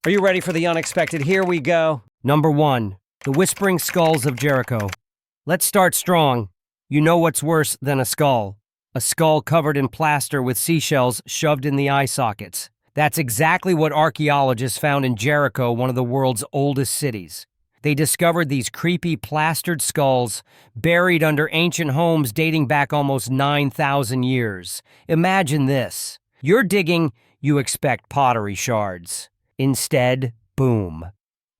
Are you ready for the unexpected? Here we go. Number 1. The Whispering Skulls of Jericho. Let's start strong. You know what's worse than a skull? A skull covered in plaster with seashells shoved in the eye sockets. That's exactly what archaeologists found in Jericho, one of the world's oldest cities. They discovered these creepy plastered skulls buried under ancient homes dating back almost 9,000 years. Imagine this. You're digging, you expect pottery shards. Instead, boom.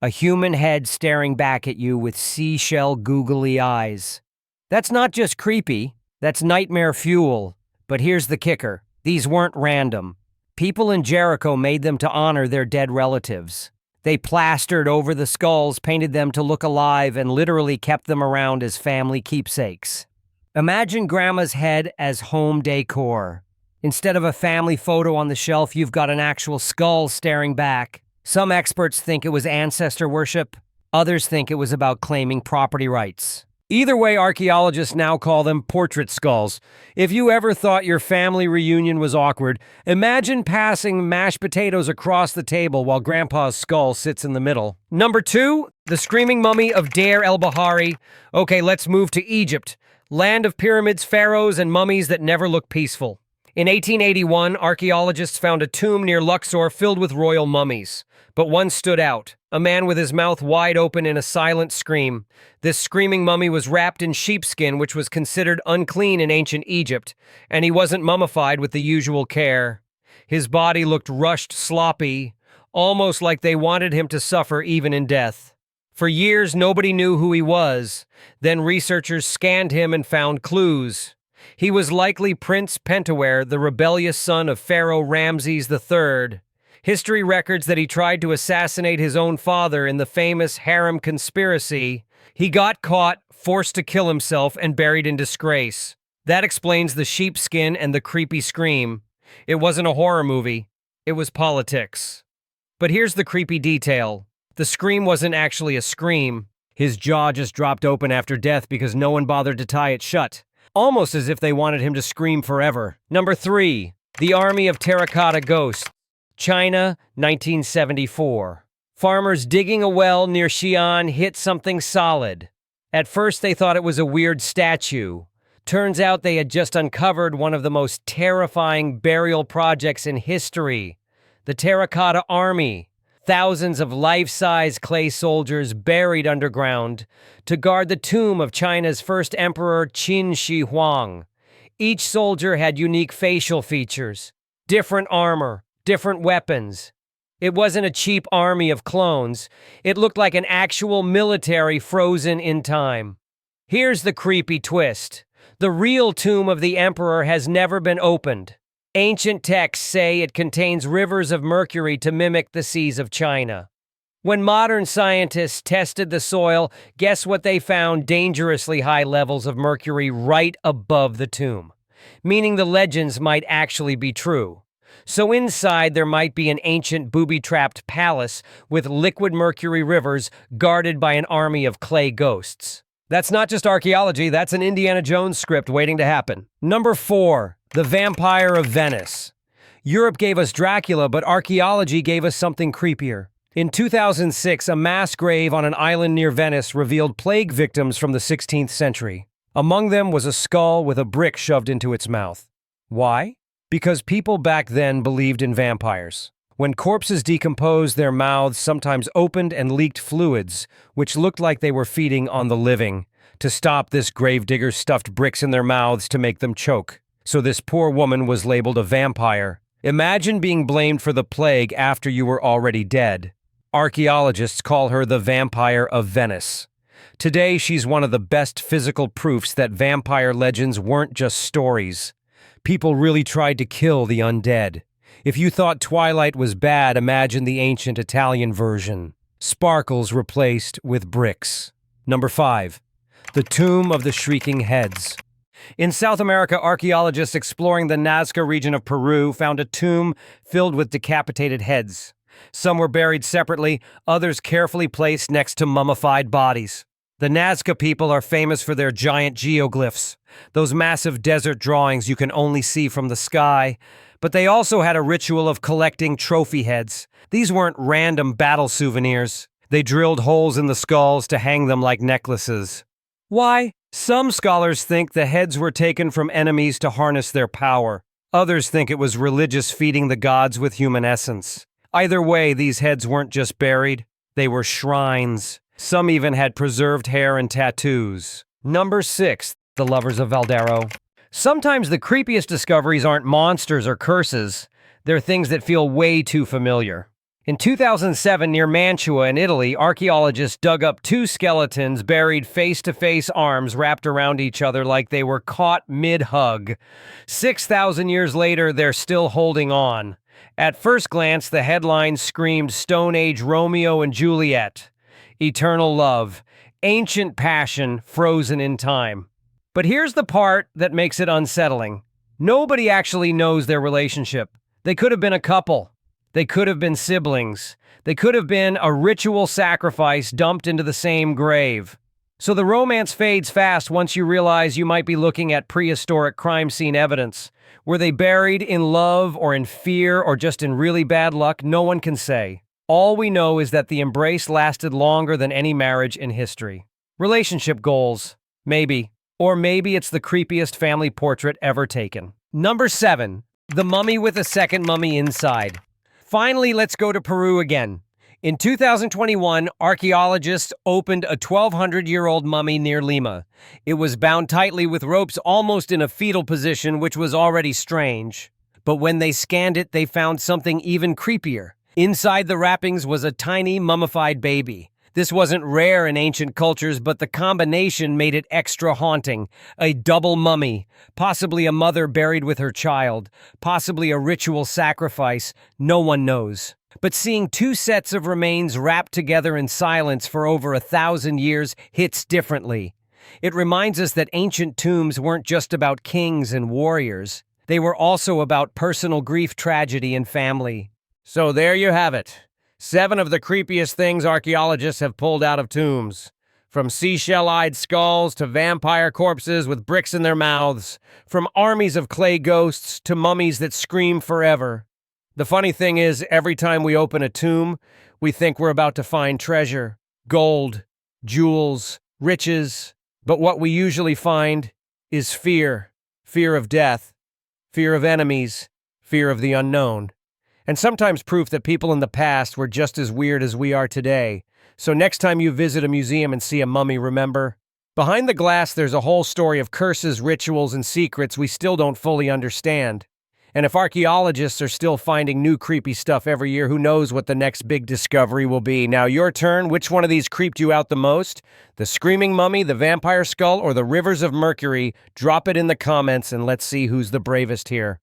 A human head staring back at you with seashell googly eyes. That's not just creepy, that's nightmare fuel. But here's the kicker. These weren't random. People in Jericho made them to honor their dead relatives. They plastered over the skulls, painted them to look alive, and literally kept them around as family keepsakes. Imagine Grandma's head as home decor. Instead of a family photo on the shelf, you've got an actual skull staring back. Some experts think it was ancestor worship. Others think it was about claiming property rights. Either way, archaeologists now call them portrait skulls. If you ever thought your family reunion was awkward, imagine passing mashed potatoes across the table while Grandpa's skull sits in the middle. Number 2, the screaming mummy of Deir El-Bahari. Okay, let's move to Egypt. Land of pyramids, pharaohs, and mummies that never look peaceful. In 1881, archaeologists found a tomb near Luxor filled with royal mummies. But one stood out, a man with his mouth wide open in a silent scream. This screaming mummy was wrapped in sheepskin, which was considered unclean in ancient Egypt, and he wasn't mummified with the usual care. His body looked rushed, sloppy, almost like they wanted him to suffer even in death. For years, nobody knew who he was. Then researchers scanned him and found clues. He was likely Prince Pentawere, the rebellious son of Pharaoh Ramses III. History records that he tried to assassinate his own father in the famous harem conspiracy. He got caught, forced to kill himself, and buried in disgrace. That explains the sheepskin and the creepy scream. It wasn't a horror movie. It was politics. But here's the creepy detail. The scream wasn't actually a scream. His jaw just dropped open after death because no one bothered to tie it shut. Almost as if they wanted him to scream forever. Number 3. The Army of Terracotta Ghosts. China, 1974. Farmers digging a well near Xi'an hit something solid. At first they thought it was a weird statue. Turns out they had just uncovered one of the most terrifying burial projects in history. The Terracotta Army. Thousands of life-size clay soldiers buried underground to guard the tomb of China's first emperor Qin Shi Huang. Each soldier had unique facial features, different armor, different weapons. It wasn't a cheap army of clones. It looked like an actual military frozen in time. Here's the creepy twist. The real tomb of the emperor has never been opened. Ancient texts say it contains rivers of mercury to mimic the seas of China. When modern scientists tested the soil, guess what they found? Dangerously high levels of mercury right above the tomb, meaning the legends might actually be true. So inside there might be an ancient booby-trapped palace with liquid mercury rivers guarded by an army of clay ghosts. That's not just archaeology, that's an Indiana Jones script waiting to happen. Number 4. The Vampire of Venice. Europe gave us Dracula, but archaeology gave us something creepier. In 2006, a mass grave on an island near Venice revealed plague victims from the 16th century. Among them was a skull with a brick shoved into its mouth. Why? Because people back then believed in vampires. When corpses decomposed, their mouths sometimes opened and leaked fluids, which looked like they were feeding on the living. To stop this, gravediggers stuffed bricks in their mouths to make them choke. So this poor woman was labeled a vampire. Imagine being blamed for the plague after you were already dead. Archaeologists call her the Vampire of Venice. Today, she's one of the best physical proofs that vampire legends weren't just stories. People really tried to kill the undead. If you thought Twilight was bad, imagine the ancient Italian version. Sparkles replaced with bricks. Number 5. The Tomb of the Shrieking Heads. In South America, archaeologists exploring the Nazca region of Peru found a tomb filled with decapitated heads. Some were buried separately, others carefully placed next to mummified bodies. The Nazca people are famous for their giant geoglyphs, those massive desert drawings you can only see from the sky. But they also had a ritual of collecting trophy heads. These weren't random battle souvenirs. They drilled holes in the skulls to hang them like necklaces. Why? Some scholars think the heads were taken from enemies to harness their power. Others think it was religious feeding the gods with human essence. Either way, these heads weren't just buried. They were shrines. Some even had preserved hair and tattoos. Number 6. The Lovers of Valdaro. Sometimes the creepiest discoveries aren't monsters or curses. They're things that feel way too familiar. In 2007, near Mantua in Italy, archaeologists dug up 2 skeletons buried face-to-face, arms wrapped around each other like they were caught mid-hug. 6,000 years later, they're still holding on. At first glance, the headline screamed Stone Age Romeo and Juliet. Eternal love. Ancient passion frozen in time. But here's the part that makes it unsettling. Nobody actually knows their relationship. They could have been a couple. They could have been siblings. They could have been a ritual sacrifice dumped into the same grave. So the romance fades fast once you realize you might be looking at prehistoric crime scene evidence. Were they buried in love or in fear or just in really bad luck? No one can say. All we know is that the embrace lasted longer than any marriage in history. Relationship goals. Maybe. Or maybe it's the creepiest family portrait ever taken. Number 7. The mummy with a second mummy inside. Finally, let's go to Peru again. In 2021, archaeologists opened a 1,200-year-old mummy near Lima. It was bound tightly with ropes almost in a fetal position, which was already strange. But when they scanned it, they found something even creepier. Inside the wrappings was a tiny mummified baby. This wasn't rare in ancient cultures, but the combination made it extra haunting. A double mummy, possibly a mother buried with her child, possibly a ritual sacrifice, no one knows. But seeing 2 sets of remains wrapped together in silence for over 1,000 years hits differently. It reminds us that ancient tombs weren't just about kings and warriors. They were also about personal grief, tragedy, and family. So there you have it. 7 of the creepiest things archaeologists have pulled out of tombs. From seashell-eyed skulls to vampire corpses with bricks in their mouths. From armies of clay ghosts to mummies that scream forever. The funny thing is, every time we open a tomb, we think we're about to find treasure, gold, jewels, riches. But what we usually find is fear. Fear of death. Fear of enemies. Fear of the unknown. And sometimes proof that people in the past were just as weird as we are today. So next time you visit a museum and see a mummy, remember, behind the glass there's a whole story of curses, rituals, and secrets we still don't fully understand. And if archaeologists are still finding new creepy stuff every year, who knows what the next big discovery will be. Now your turn. Which one of these creeped you out the most? The screaming mummy, the vampire skull, or the rivers of mercury? Drop it in the comments and let's see who's the bravest here.